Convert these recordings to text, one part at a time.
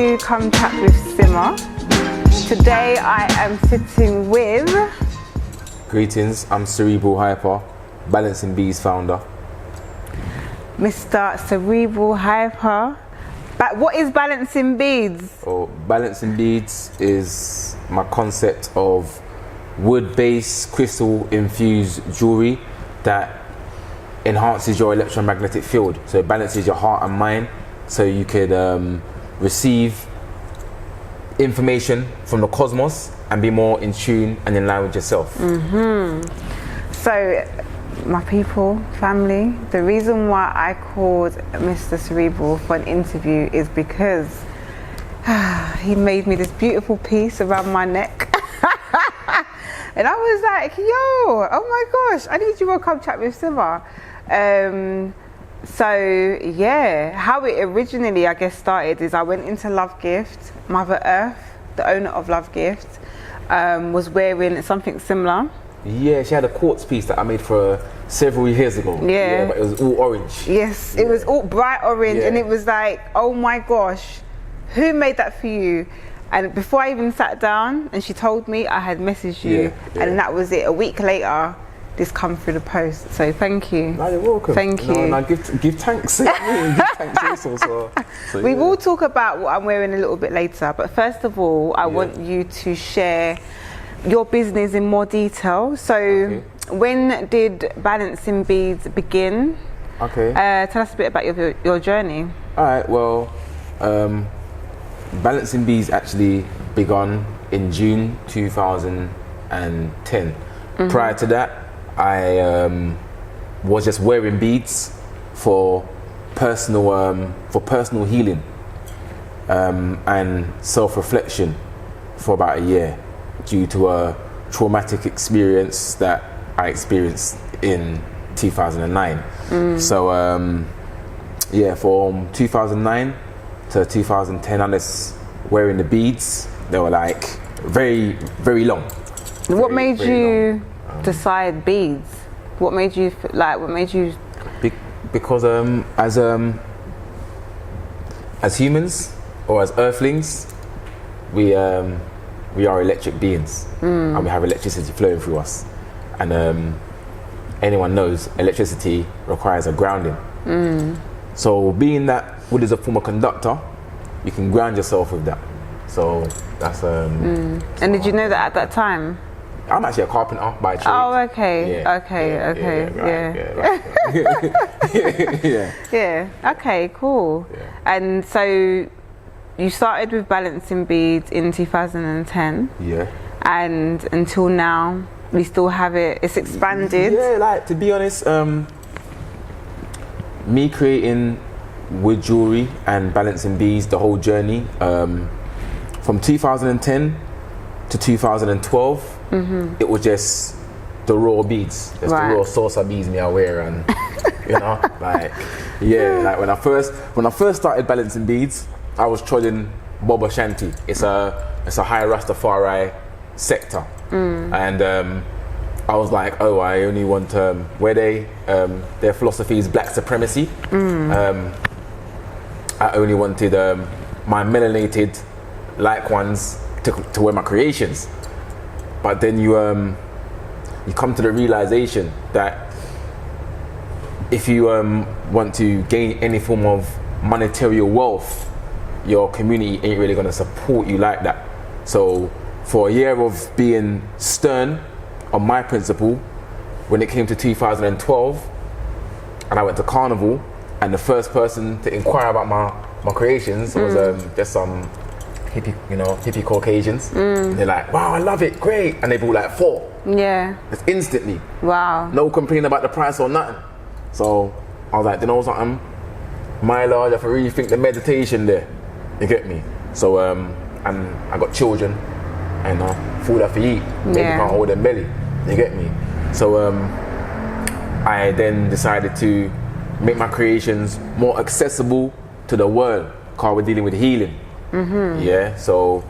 to Come Chat with Sima. Today I am sitting with... Greetings, I'm Cerebral Hyper, Balancing Bees founder. Mr. Cerebral Hyper. What is Balancing Beads? Oh, Balancing Beads is my concept of wood-based, crystal-infused jewellery that enhances your electromagnetic field. So it balances your heart and mind so you could receive information from the cosmos and be more in tune and in line with yourself. So, my people, family, the reason why I called Mr. Cerebral for an interview is because he made me this beautiful piece around my neck. And I was like, yo, oh my gosh, I need you to come chat with Sima. So yeah, how it originally, I guess, started is I went into Love Gift. Mother Earth, the owner of Love Gift, was wearing something similar. Yeah, she had a quartz piece that I made for her several years ago. Yeah. But it was all orange. Yes, yeah. It was all bright orange, Yeah. and it was like, oh my gosh, who made that for you? And before I even sat down and she told me, I had messaged you, and that was it. A week later, this come through the post. So thank you. No, you're welcome. Thank you. No, give thanks. Give thanks also. So We yeah. will talk about what I'm wearing a little bit later, but first of all, I want you to share your business in more detail. So when did Balancing Beads begin? Okay. Tell us a bit about your journey. All right, well, Balancing Bees actually begun in June 2010. Prior to that, I was just wearing beads for personal healing and self-reflection for about a year due to a traumatic experience that I experienced in 2009. So yeah, from 2009 to 2010, I was wearing the beads. They were like very, very long. What made you decide beads? What made you Because as humans or as earthlings, we are electric beings, and we have electricity flowing through us. And anyone knows electricity requires a grounding. So being that wood is a form of conductor, you can ground yourself with that. So that's And did you know that at that time? I'm actually a carpenter by trade. Oh, okay. Yeah. Okay, cool. Yeah. And so you started with Balancing Beads in 2010. Yeah. And until now, we still have it. It's expanded. Yeah, like to be honest, me creating wood jewelry and Balancing Beads, the whole journey, from 2010 to 2012, it was just the raw beads, just the raw salsa beads me I wear, and you know, like like when I first started Balancing Beads, I was trolling Bob Ashanti. It's a high Rastafari sector, and I was like, oh, I only want where their philosophy is black supremacy. I only wanted my melanated like ones to wear my creations. But then you come to the realization that if you want to gain any form of monetary wealth, your community ain't really gonna support you like that. So for a year of being stern on my principle, when it came to 2012, and I went to Carnival, and the first person to inquire about my creations was just some hippie Caucasians. And they're like, wow, I love it, great. And they bought like 4. Yeah. Just instantly. Wow. No complaining about the price or nothing. So I was like, you know something? My lord, I have to rethink the meditation there. You get me? So, and I got children, and food I have to eat. Maybe can't hold their belly. You get me? So I then decided to make my creations more accessible to the world, because we're dealing with healing. Yeah, so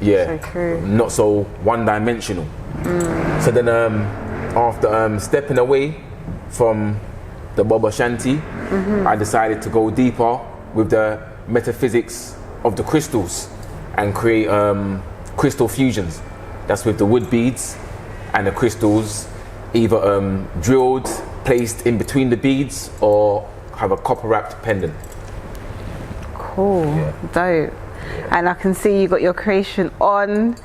not so one-dimensional. So then after stepping away from the Bob Ashanti, I decided to go deeper with the metaphysics of the crystals and create crystal fusions. That's with the wood beads and the crystals either drilled, placed in between the beads, or have a copper wrapped pendant. Cool, dope. And I can see you got your creation on,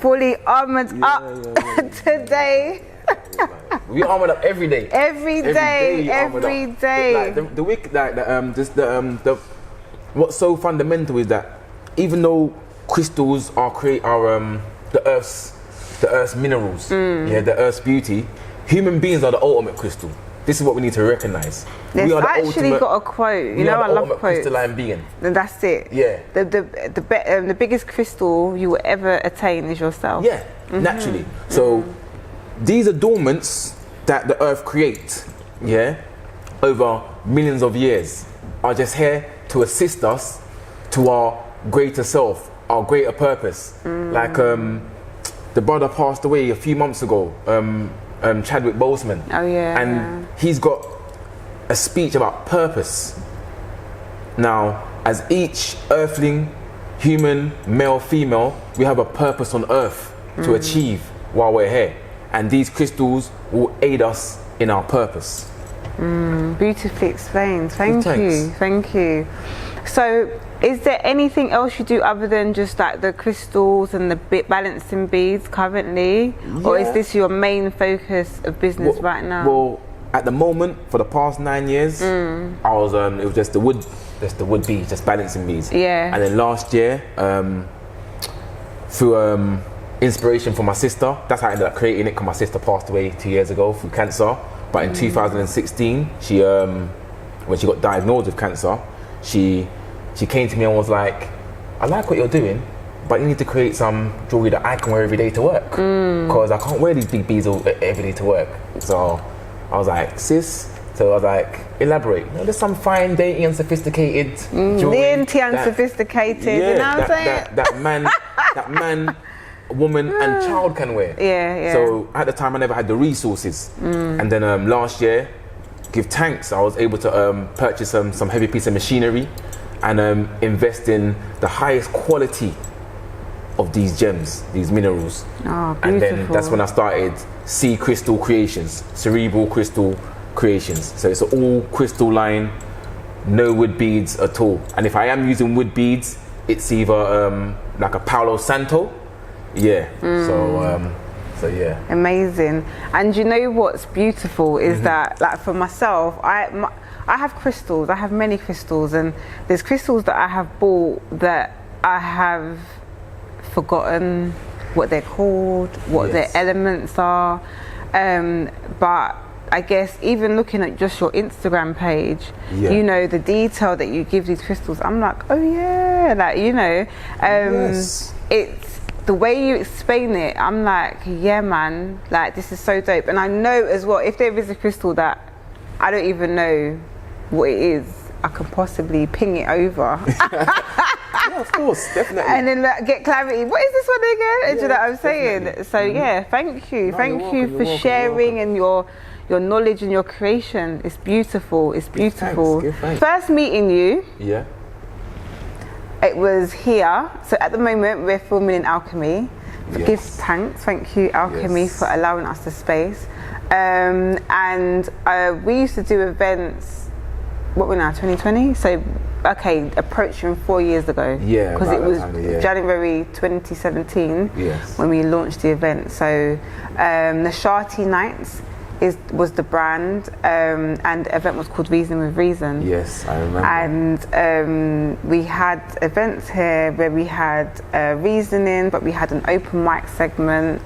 fully armored up today. We armored up every day. Every day. Like what's so fundamental is that even though crystals are the Earth's minerals, the Earth's beauty, human beings are the ultimate crystal. This is what we need to recognize. There's actually got a quote. You know, I love quotes. Crystalline being. And that's it. Yeah. The biggest crystal you will ever attain is yourself. Yeah, naturally. So these adornments that the Earth creates, over millions of years, are just here to assist us to our greater self, our greater purpose. Like the brother passed away a few months ago. Chadwick Boseman. Oh yeah. And he's got a speech about purpose. Now, as each earthling, human, male, female, we have a purpose on earth to achieve while we're here. And these crystals will aid us in our purpose. Beautifully explained. Thank you. So, is there anything else you do other than just like the crystals and the balancing beads currently? Or is this your main focus of business right now? Well, at the moment, for the past 9 years, I was it was just the wood beads, just balancing beads. Yeah. And then last year, through inspiration from my sister, that's how I ended up creating it, because my sister passed away 2 years ago through cancer. But in 2016, she when she got diagnosed with cancer, she came to me and was like, I like what you're doing, but you need to create some jewelry that I can wear every day to work, because I can't wear these big beads every day to work. So I was like, sis, so I was like, elaborate. You know, there's some fine, dainty and sophisticated jewelry. Dainty and sophisticated, you know what I'm saying? That man, woman and child can wear. Yeah. So at the time I never had the resources. And then last year, give thanks, I was able to purchase some heavy piece of machinery and invest in the highest quality of these gems, these minerals. Oh, beautiful. And then that's when I started C Crystal Creations, Cerebral Crystal Creations. So it's all crystal line, no wood beads at all. And if I am using wood beads, it's either like a Palo Santo. So yeah. Amazing. And you know what's beautiful is that, like, for myself, I have crystals. I have many crystals, and there's crystals that I have bought that I have forgotten what they're called, what their elements are. But I guess even looking at just your Instagram page, you know, the detail that you give these crystals, I'm like, oh yeah, like, you know, it's the way you explain it, I'm like, yeah man, like this is so dope. And I know as well, if there is a crystal that I don't even know what it is, I can possibly ping it over. Yeah, of course, definitely. And then get clarity. What is this one again? Do you know what I'm saying? Definitely. So yeah, thank you. Thank you for sharing and your knowledge and your creation. It's beautiful. It's beautiful. Give thanks. First meeting you. Yeah. It was here. So at the moment we're filming in Alchemy. Give thanks. Thank you, Alchemy, for allowing us the space. And we used to do events. What we're now, 2020? So, okay, approaching 4 years ago. Yeah, because it was January 2017 when we launched the event. So, Nashati Nights was the brand, and the event was called Reason with Reason. Yes, I remember. And we had events here where we had reasoning, but we had an open mic segment.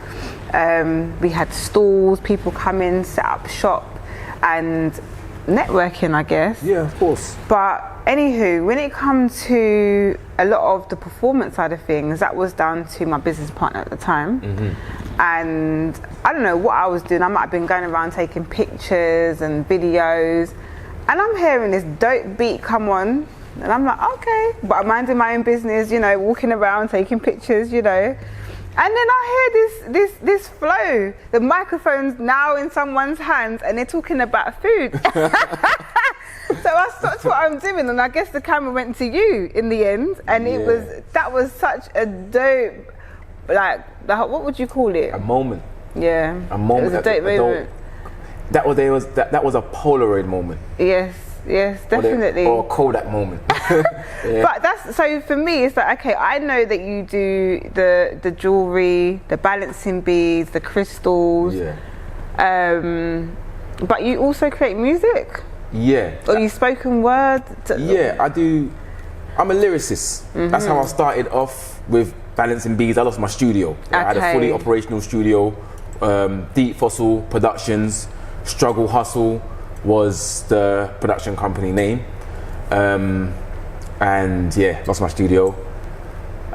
We had stalls, people come in, set up shop, and networking, I guess. Yeah, of course. But anywho, when it comes to a lot of the performance side of things, that was down to my business partner at the time. And I don't know what I was doing. I might have been going around taking pictures and videos, and I'm hearing this dope beat come on, and I'm like, okay, but I'm minding my own business, you know, walking around taking pictures, you know. And then I hear this flow. The microphone's now in someone's hands and they're talking about food. that's what I'm doing, and I guess the camera went to you in the end, and that was such a dope, like, what would you call it? A moment. Yeah. A moment. It was a dope moment. That was a Polaroid moment. Yes, definitely. Or a Kodak moment. Yeah. But that's, so for me, it's like, okay, I know that you do the jewellery, the balancing beads, the crystals. Yeah. But you also create music? Yeah. Or you spoken word? Yeah, I do. I'm a lyricist. That's how I started off with balancing beads. I lost my studio. I had a fully operational studio. Deep Fossil Productions, Struggle Hustle was the production company name. And yeah, lost my studio.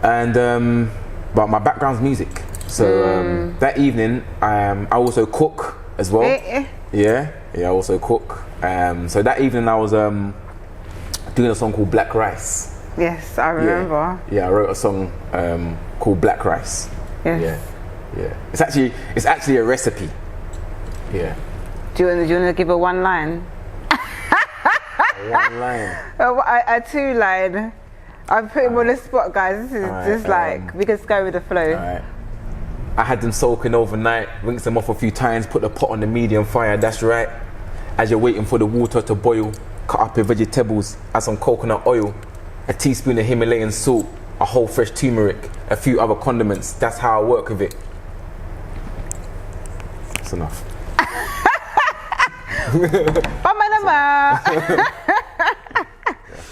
And but my background's music. So that evening, I also cook as well. Yeah, I also cook. So that evening I was doing a song called Black Rice. Yes, I remember. Yeah, I wrote a song called Black Rice. Yes. Yeah. It's actually a recipe. Yeah. Do you want to give a one line? One line. A two line. I'm putting him on the spot, guys. This is just like, we can go with the flow. Alright. I had them soaking overnight, rinsed them off a few times, put the pot on the medium fire, that's right. As you're waiting for the water to boil, cut up your vegetables, add some coconut oil, a teaspoon of Himalayan salt, a whole fresh turmeric, a few other condiments. That's how I work with it. That's enough.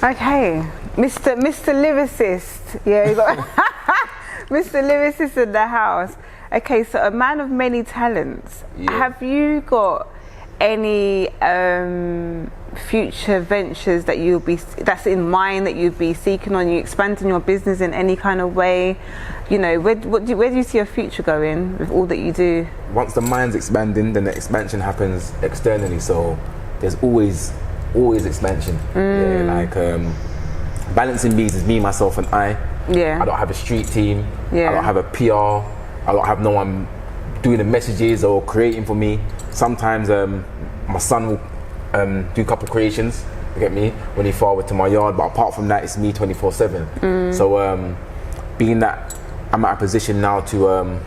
Okay, Mr. Lyricist. Yeah, you got Mr. Lyricist in the house. Okay, so a man of many talents. Yeah. Have you got any future ventures that that's in mind, that you'd be seeking on? You expanding your business in any kind of way? You know, where do you see your future going with all that you do? Once the mind's expanding, then the expansion happens externally. So there's always expansion. Yeah, like balancing beads is me, myself, and I. Yeah. I don't have a street team. Yeah. I don't have a PR. I don't have no one doing the messages or creating for me. Sometimes my son will do a couple of creations, you get me, when he forward to my yard, but apart from that, it's me 24/7. So being that I'm at a position now to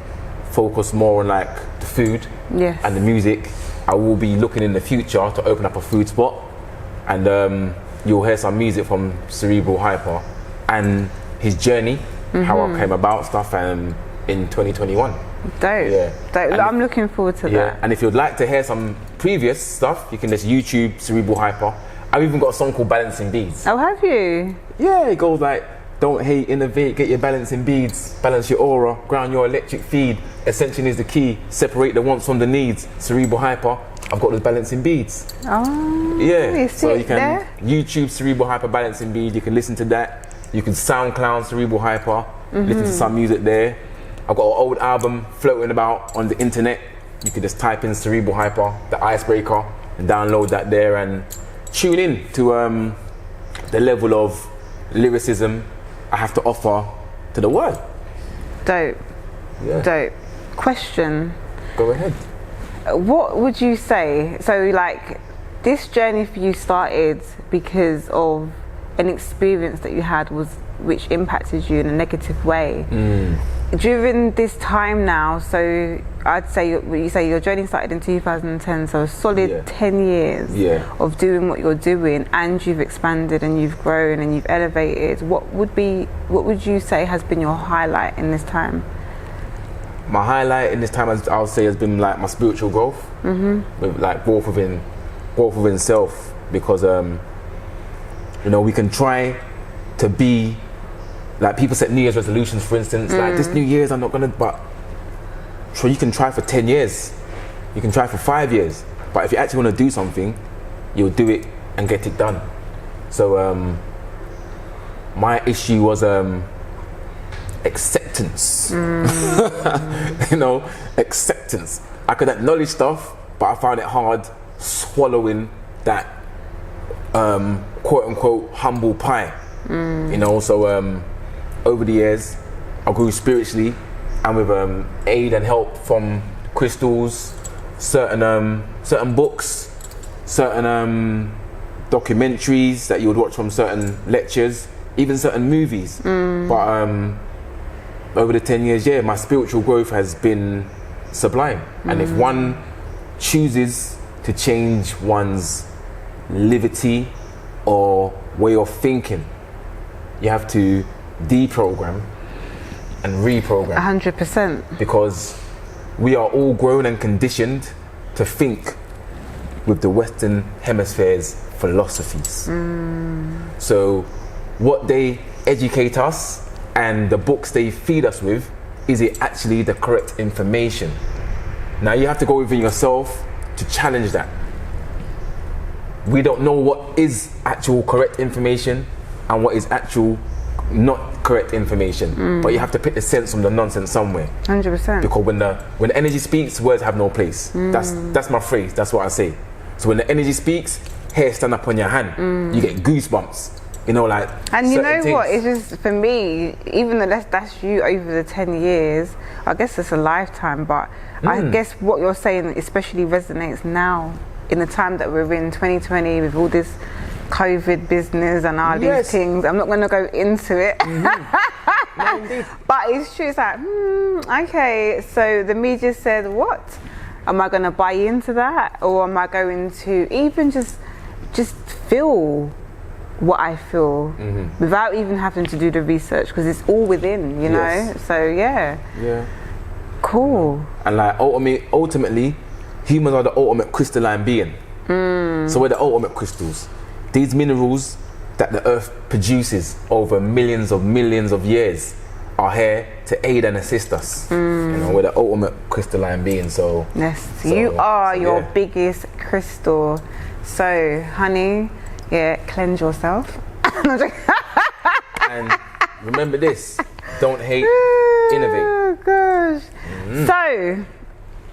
focus more on like the food and the music, I will be looking in the future to open up a food spot, and you'll hear some music from Cerebral Hyper and his journey, how I came about stuff, in 2021. Dope. Yeah. Dope. I'm looking forward to that. And if you'd like to hear some previous stuff, you can just YouTube Cerebral Hyper. I've even got a song called Balancing Beads. Oh, have you? Yeah, it goes like, don't hate, innovate, get your balancing beads, balance your aura, ground your electric feed, ascension is the key, separate the wants from the needs, Cerebral Hyper, I've got those balancing beads. Oh, yeah, so you can there? YouTube Cerebral Hyper balancing bead, you can listen to that, you can SoundCloud Cerebral Hyper, listen to some music there. I've got an old album floating about on the internet. You can just type in Cerebral Hyper, the icebreaker, and download that there and tune in to the level of lyricism I have to offer to the world. Dope. Yeah. Dope. Question. Go ahead. What would you say, so like this journey for you started because of an experience that you had which impacted you in a negative way. During this time now, so I'd say your journey started in 2010, so a solid 10 years of doing what you're doing, and you've expanded and you've grown and you've elevated. What would you say has been your highlight in this time? My highlight in this time, I would say, has been like my spiritual growth, with like growth within self, because you know, we can try to be like, people set New Year's resolutions, for instance, like this New Year's I'm not gonna, but sure, you can try for 10 years, you can try for 5 years, but if you actually want to do something, you'll do it and get it done. So my issue was acceptance. You know, acceptance. I could acknowledge stuff, but I found it hard swallowing that quote unquote humble pie. You know, so over the years I grew spiritually, and with aid and help from crystals, certain books, certain documentaries that you would watch from certain lectures, even certain movies. But over the 10 years, my spiritual growth has been sublime. And if one chooses to change one's liberty or way of thinking, you have to deprogram and reprogram. 100%. Because we are all grown and conditioned to think with the Western Hemisphere's philosophies. So what they educate us and the books they feed us with, is it actually the correct information? Now you have to go within yourself to challenge that. We don't know what is actual correct information and what is actual not correct information, but you have to pick the sense from the nonsense somewhere. 100%. Because when energy speaks, words have no place. That's my phrase. That's what I say. So when the energy speaks, hair stand up on your hand. You get goosebumps. You know, like. And you know what? It's just, for me, even though that's you over the 10 years, I guess it's a lifetime. But I guess what you're saying especially resonates now in the time that we're in, 2020, with all this COVID business and all these things. I'm not going to go into it. No, but it's true. It's like, okay, so the media said, what? Am I going to buy into that? Or am I going to even just feel what I feel without even having to do the research? Because it's all within, you know? So, yeah. Cool. And like, ultimately, humans are the ultimate crystalline being. So we're the ultimate crystals. These minerals that the earth produces over millions of years are here to aid and assist us. You know, we're the ultimate crystalline being. So yes, you are your biggest crystal. So, honey, cleanse yourself. And remember this: don't hate, innovate. Oh gosh. So,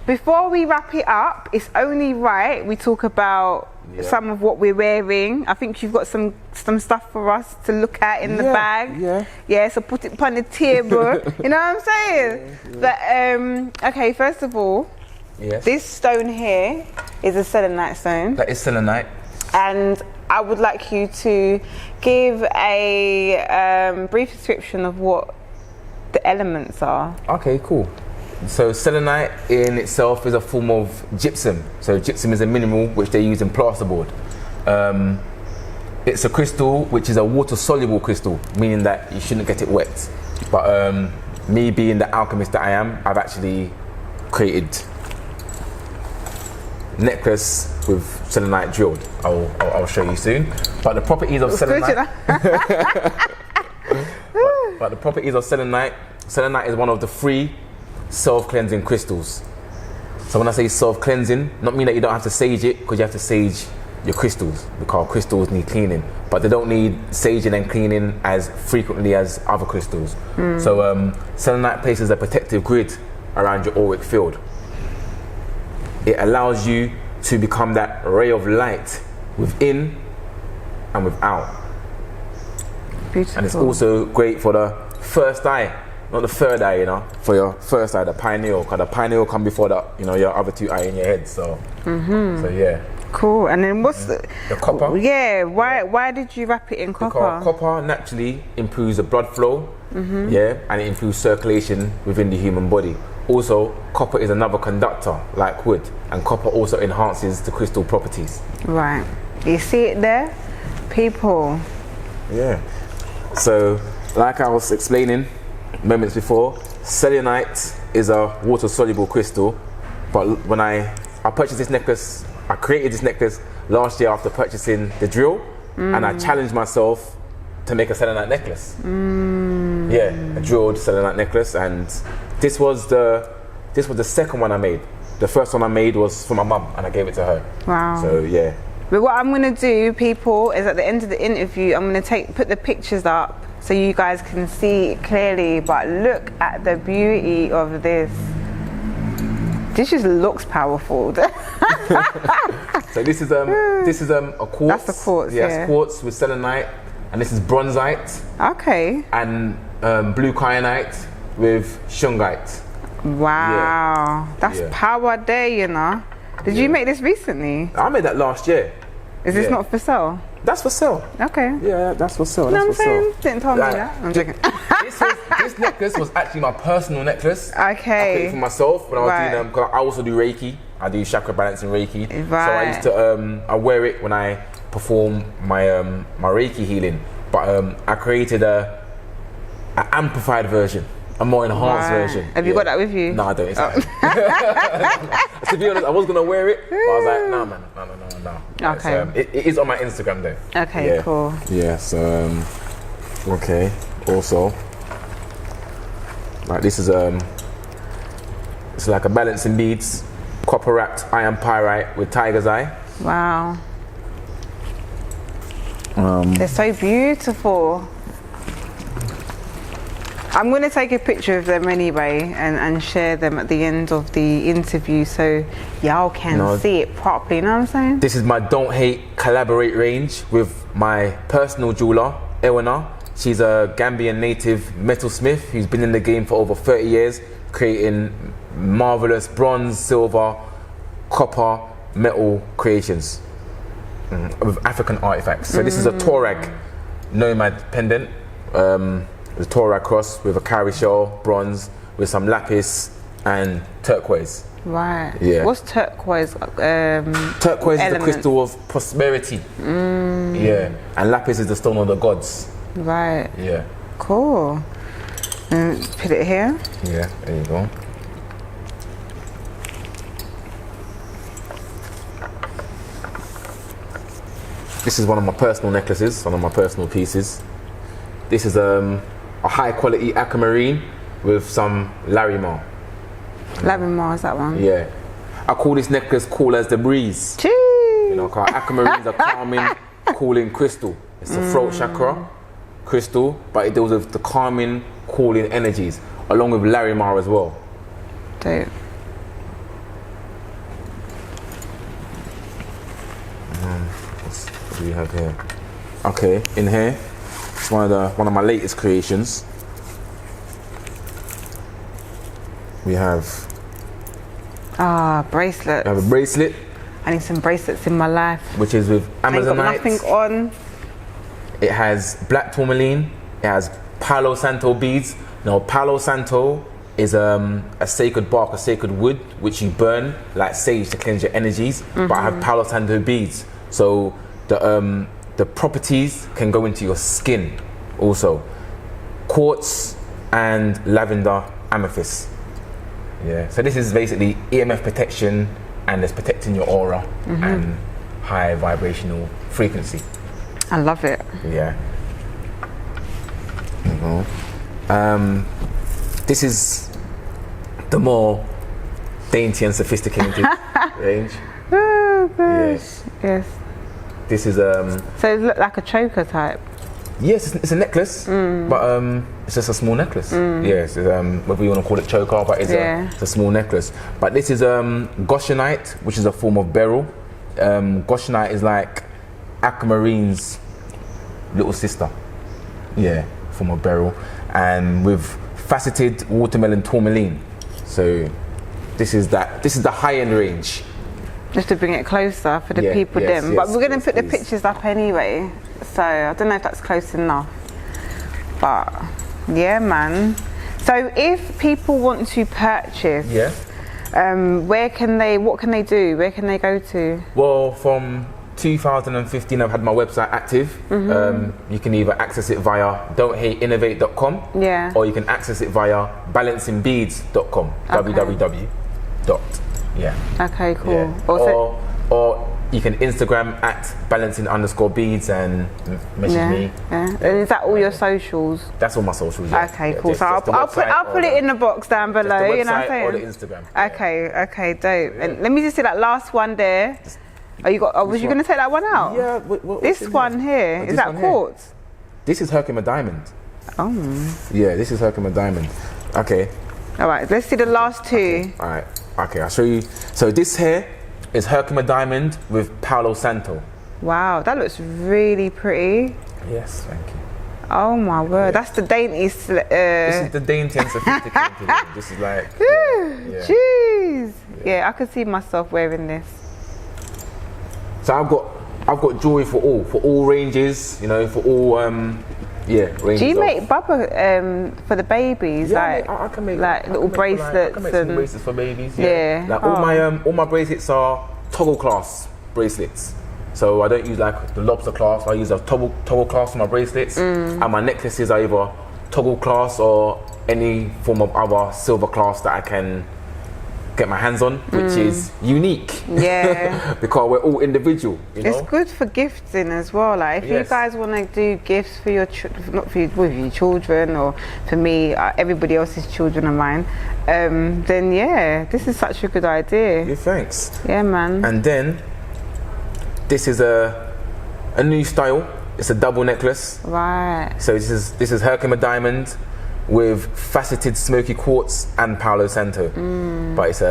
before we wrap it up, it's only right we talk about some of what we're wearing. I think you've got some stuff for us to look at in the bag. So put it upon the table. You know what I'm saying? But okay, first of all, this stone here is a selenite stone. That is selenite. And I would like you to give a brief description of what the elements are. Okay, cool. So selenite in itself is a form of gypsum. So gypsum is a mineral which they use in plasterboard. It's a crystal which is a water-soluble crystal, meaning that you shouldn't get it wet. But me being the alchemist that I am, I've actually created necklace with selenite drilled. I'll show you soon. But the properties of selenite. But the properties of selenite is one of the 3 self-cleansing crystals. So when I say self-cleansing, not mean that you don't have to sage it, because you have to sage your crystals, because crystals need cleaning, but they don't need saging and cleaning as frequently as other crystals. So selenite places a protective grid around your auric field. It allows you to become that ray of light within and without. Beautiful. And it's also great for the first eye. Not the third eye, you know, for your first eye, the pineal, because the pineal come before the, you know, your other 2 eyes in your head. So, so yeah. Cool. And then what's the copper? Yeah. Why did you wrap it in copper? Because copper naturally improves the blood flow, and it improves circulation within the human body. Also, copper is another conductor like wood, and copper also enhances the crystal properties. Right. You see it there, people. Yeah. So, like I was explaining moments before, selenite is a water-soluble crystal, but when I purchased this necklace, I created this necklace last year after purchasing the drill, and I challenged myself to make a selenite necklace. A drilled selenite necklace, and this was the second one I made. The first one I made was for my mum, and I gave it to her. Wow. So yeah. But what I'm gonna do, people, is at the end of the interview, I'm gonna put the pictures up so you guys can see it clearly. But look at the beauty of this. This just looks powerful. So this is a quartz. That's the quartz. Yeah, it's quartz with selenite, and this is bronzite. Okay. And blue kyanite with shungite. Wow, that's power there, you know. Did you make this recently? I made that last year. Is this not for sale? That's for sale. Okay. Yeah, that's for sale. You know That's what for I'm sale. saying? Didn't tell me that. I'm joking. This necklace was actually my personal necklace. Okay. I put it for myself when I was Right. doing cause I also do Reiki. I do chakra balancing Reiki. Right. So I used to I wear it when I perform my my Reiki healing. But I created an amplified version, a more enhanced version. Have you got that with you? No, I don't. It's fine. To be honest, I was gonna wear it, but I was like, no, man, no. Okay. It is on my Instagram though. Okay, cool. Yeah. So okay. Also, like this is it's like a balancing beads, copper wrapped iron pyrite with tiger's eye. Wow. They're so beautiful. I'm going to take a picture of them anyway and share them at the end of the interview so y'all can see it properly, you know what I'm saying? This is my Don't Hate Collaborate range with my personal jeweler, Ewana. She's a Gambian native metalsmith who's been in the game for over 30 years, creating marvelous bronze, silver, copper, metal creations with African artifacts. So this is a Torag nomad pendant. The Torah cross with a cowrie shell, bronze, with some lapis and turquoise. Right. Yeah. What's turquoise? Turquoise is the crystal of prosperity. Yeah. And lapis is the stone of the gods. Right. Yeah. Cool. Put it here. Yeah, there you go. This is one of my personal necklaces, one of my personal pieces. This is a high quality aquamarine with some Larimar. Larimar is that one? Yeah. I call this necklace cool as the breeze. Cheese. You know, cause aquamarine is a calming, cooling crystal. It's a throat chakra crystal, but it deals with the calming, cooling energies, along with Larimar as well. Dope. What do we have here? Okay, in here, it's one of my latest creations. We have bracelets. I have a bracelet, I need some bracelets in my life. which is with Ain't got Amazonite. nothing on. It has black tourmaline. It has Palo Santo beads. Now, Palo Santo is a sacred bark, a sacred wood, which you burn like sage to cleanse your energies. But I have Palo Santo beads, so the properties can go into your skin. Also, quartz and lavender amethyst. Yeah. So this is basically EMF protection, and it's protecting your aura and high vibrational frequency. I love it. Yeah. This is the more dainty and sophisticated range. Oh gosh. Yes. This is So it looks like a choker type. yes, it's a necklace, but it's just a small necklace. Yes, whether you want to call it choker, but it's a small necklace. But this is goshenite, which is a form of beryl. Goshenite is like aquamarine's little sister. Yeah, form of beryl, and with faceted watermelon tourmaline. So this is the high-end range. Just to bring it closer for the people but we're going to put the pictures up anyway, so I don't know if that's close enough, but yeah, man. So if people want to purchase, what can they do? Where can they go to? Well, from 2015 I've had my website active. You can either access it via don'thateinnovate.com, or you can access it via balancingbeads.com. www. Okay, cool. Yeah. Or you can Instagram at balancing_beads and message me. And is that all your socials? That's all my socials. Okay, cool. So I'll put it in the box down below. The you know what I'm website saying? or the Instagram. Okay, dope. And let me just see that last one there. Was you going to take that one out? Yeah. This one here, is that quartz? This is Herkimer diamond. Oh. Yeah, this is Herkimer diamond. Okay. All right, let's see the last two. All right. Okay, I'll show you. So this here is Herkimer diamond with Palo Santo. Wow, that looks really pretty. Yes, thank you. Oh my word, that's the daintiest. This is the dainty and sophisticated. This is like. Jeez. Yeah, I could see myself wearing this. So I've got I've got jewelry for all ranges, you know, for all ranges. Do you make bubba for the babies? Yeah, like I can make like little bracelets. I can make some bracelets for babies. Yeah. Like all my bracelets are toggle clasp bracelets. So I don't use like the lobster clasp. I use a toggle clasp for my bracelets, and my necklaces are either toggle clasp or any form of other silver clasp that I can get my hands on, which is unique. Yeah. Because we're all individual, you know? It's good for gifting as well. Like if you guys want to do gifts for your not for with your children, or for me, everybody else's children are mine, then yeah, this is such a good idea. Yeah, thanks. Yeah, man. And then this is a new style. It's a double necklace. Right. So this is Herkimer diamond with faceted smoky quartz and Palo Santo. But it's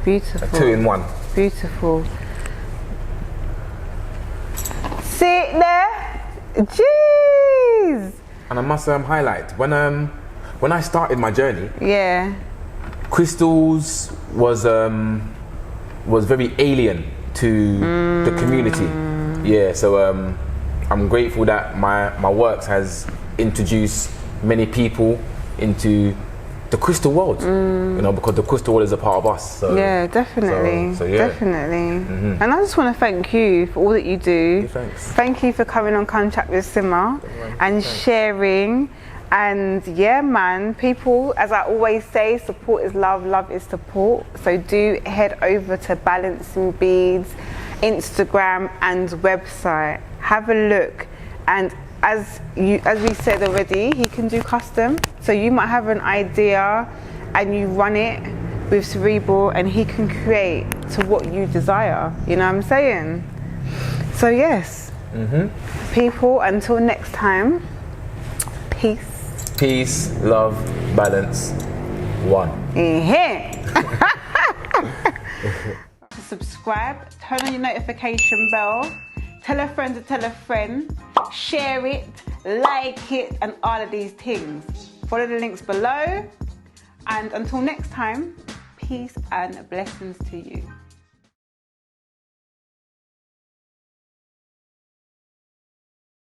beautiful. a 2-in-1. Beautiful. Sit there. Jeez. And I must highlight when I started my journey, Yeah. crystals was very alien to the community. Yeah, so I'm grateful that my works has introduced many people into the crystal world, you know, because the crystal world is a part of us. So, Yeah, definitely. So, yeah. Definitely. And I just want to thank you for all that you do. Yeah, thanks. Thank you for coming on Contract with Sima and sharing. And yeah, man, people, as I always say, support is love, love is support. So do head over to Balancing Beads Instagram and website. Have a look. And as we said already, he can do custom. So you might have an idea and you run it with Cerebral, and he can create to what you desire. You know what I'm saying? So yes, people, until next time, peace. Peace, love, balance, one. Subscribe, turn on your notification bell, tell a friend to tell a friend, share it, like it, and all of these things. Follow the links below, and until next time, peace and blessings to you.